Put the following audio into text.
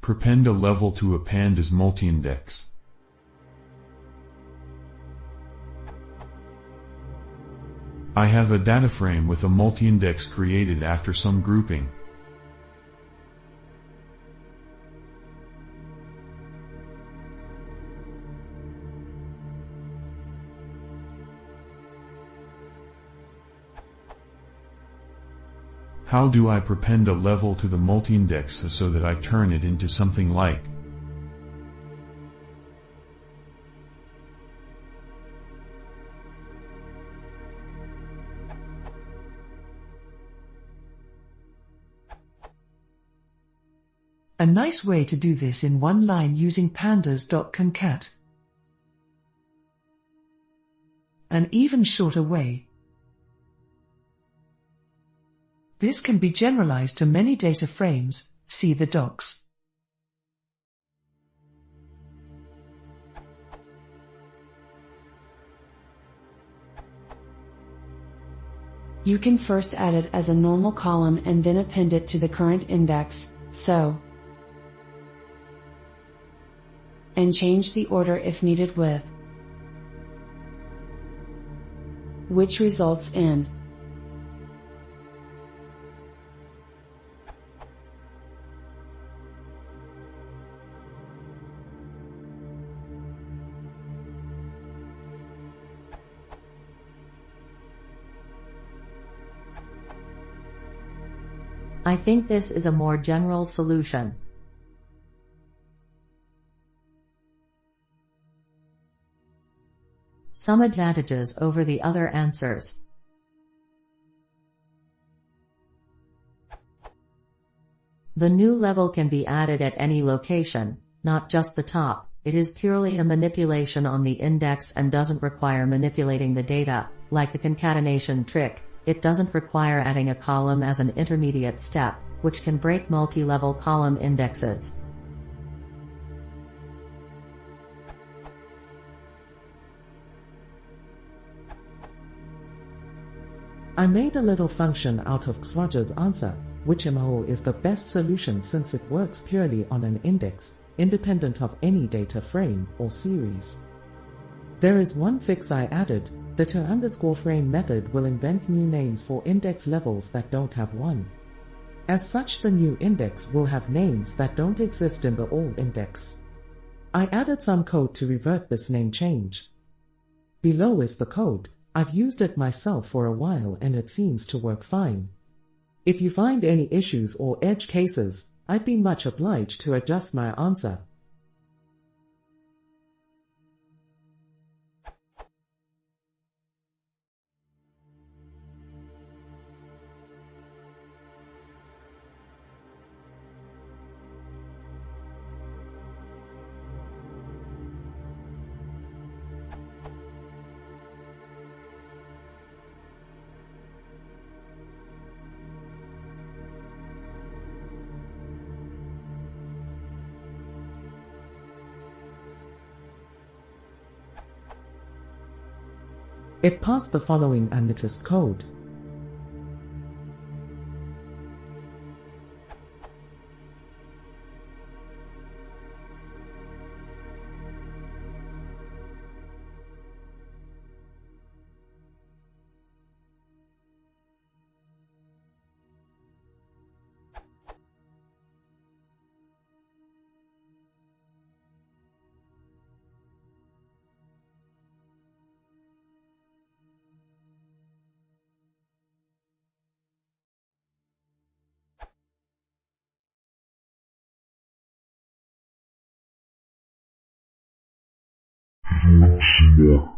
Prepend a level to a pandas MultiIndex. I have a data frame with a MultiIndex created after some grouping. How do I prepend a level to the MultiIndex so that I turn it into something like A nice way to do this in one line using pandas.concat. An even shorter way. This can be generalized to many data frames, see the docs. You can first add it as a normal column and then append it to the current index, so, and change the order if needed with, which results in I think this is a more general solution. Some advantages over the other answers. The new level can be added at any location, not just the top. It is purely a manipulation on the index and doesn't require manipulating the data, like the concatenation trick. It doesn't require adding a column as an intermediate step, which can break multi-level column indexes. I made a little function out of Xwager's answer, which MO is the best solution since it works purely on an index, independent of any data frame or series. There is one fix I added. The to_frame method will invent new names for index levels that don't have one. As such, the new index will have names that don't exist in the old index. I added some code to revert this name change. Below is the code. I've used it myself for a while and it seems to work fine. If you find any issues or edge cases, I'd be much obliged to adjust my answer. It passed the following unnoticed code. Maximum.